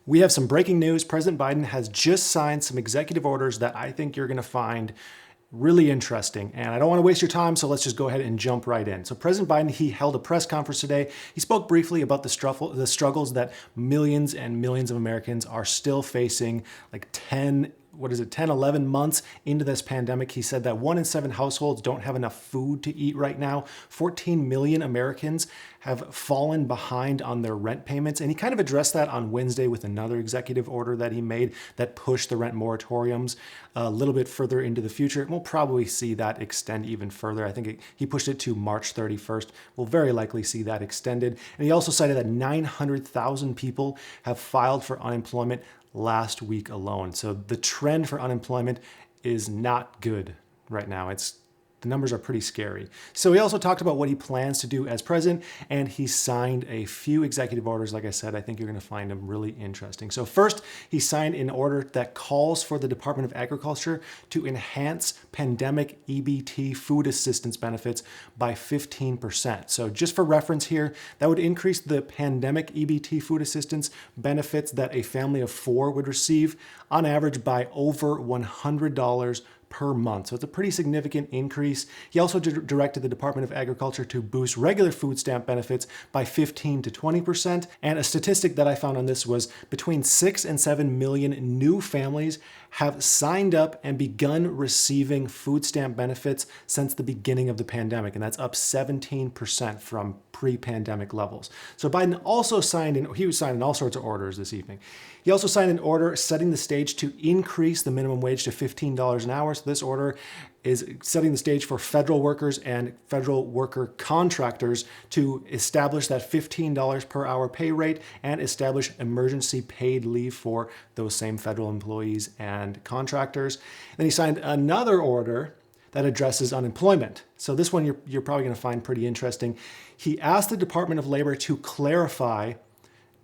We have some breaking news. President Biden has just signed some executive orders that I think you're going to find really interesting. And I don't want to waste your time, so let's just go ahead and jump right in. So President Biden, he held a press conference today. He spoke briefly about the struggles that millions and millions of Americans are still facing, like 10, 11 months into this pandemic. He said that 1 in 7 households don't have enough food to eat right now. 14 million Americans have fallen behind on their rent payments. And he kind of addressed that on Wednesday with another executive order that he made that pushed the rent moratoriums a little bit further into the future. And we'll probably see that extend even further. I think he pushed it to March 31st. We'll very likely see that extended. And he also cited that 900,000 people have filed for unemployment last week alone. So the trend for unemployment is not good right now. The numbers are pretty scary. So he also talked about what he plans to do as president, and he signed a few executive orders. Like I said, I think you're going to find them really interesting. So first, he signed an order that calls for the Department of Agriculture to enhance pandemic EBT food assistance benefits by 15%. So just for reference here, that would increase the pandemic EBT food assistance benefits that a family of 4 would receive on average by over $100 per month. So it's a pretty significant increase. He also directed the Department of Agriculture to boost regular food stamp benefits by 15 to 20%. And a statistic that I found on this was between 6 and 7 million new families have signed up and begun receiving food stamp benefits since the beginning of the pandemic. And that's up 17% from pre-pandemic levels. So Biden also he was signing all sorts of orders this evening. He also signed an order setting the stage to increase the minimum wage to $15 an hour. So this order is setting the stage for federal workers and federal worker contractors to establish that $15 per hour pay rate and establish emergency paid leave for those same federal employees and contractors. Then he signed another order that addresses unemployment. So this one you're probably going to find pretty interesting. He asked the Department of Labor to clarify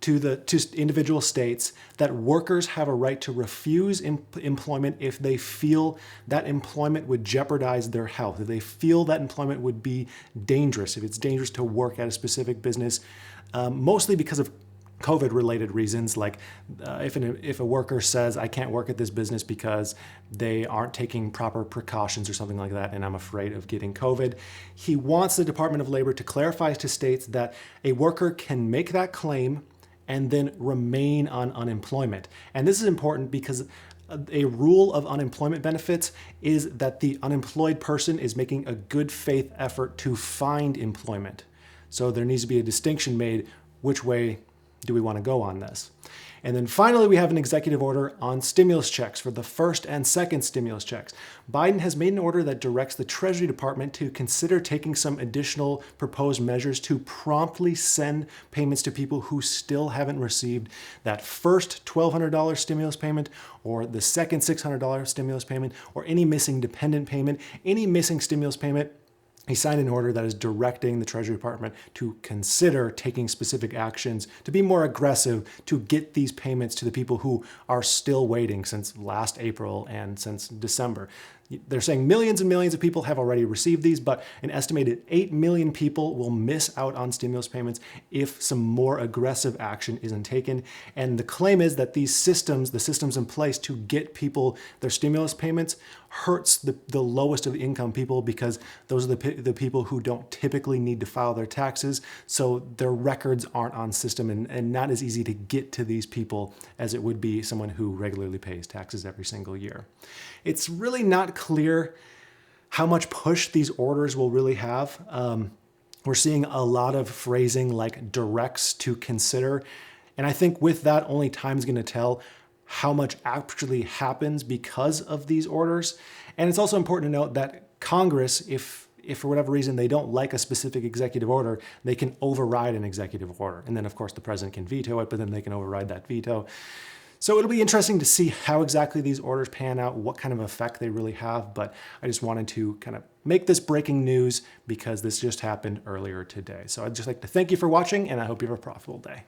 to individual states that workers have a right to refuse employment if they feel that employment would jeopardize their health, if they feel that employment would be dangerous, if it's dangerous to work at a specific business, mostly because of COVID-related reasons, like if a worker says, I can't work at this business because they aren't taking proper precautions or something like that, and I'm afraid of getting COVID. He wants the Department of Labor to clarify to states that a worker can make that claim and then remain on unemployment. And this is important because a rule of unemployment benefits is that the unemployed person is making a good faith effort to find employment. So there needs to be a distinction made which way do we want to go on this. And then finally, we have an executive order on stimulus checks for the first and second stimulus checks. Biden has made an order that directs the Treasury Department to consider taking some additional proposed measures to promptly send payments to people who still haven't received that first $1,200 stimulus payment or the second $600 stimulus payment or any missing dependent payment, any missing stimulus payment. He signed an order that is directing the Treasury Department to consider taking specific actions to be more aggressive to get these payments to the people who are still waiting since last April and since December. They're saying millions and millions of people have already received these, but an estimated 8 million people will miss out on stimulus payments if some more aggressive action isn't taken. And the claim is that these systems, the systems in place to get people their stimulus payments, hurts the lowest of income people because those are the people who don't typically need to file their taxes. So their records aren't on system and not as easy to get to these people as it would be someone who regularly pays taxes every single year. It's really not clear how much push these orders will really have. We're seeing a lot of phrasing like directs to consider. And I think with that, only time's going to tell how much actually happens because of these orders. And it's also important to note that Congress, if for whatever reason they don't like a specific executive order, they can override an executive order. And then of course the president can veto it, but then they can override that veto. So it'll be interesting to see how exactly these orders pan out, what kind of effect they really have. But I just wanted to kind of make this breaking news because this just happened earlier today. So I'd just like to thank you for watching, and I hope you have a profitable day.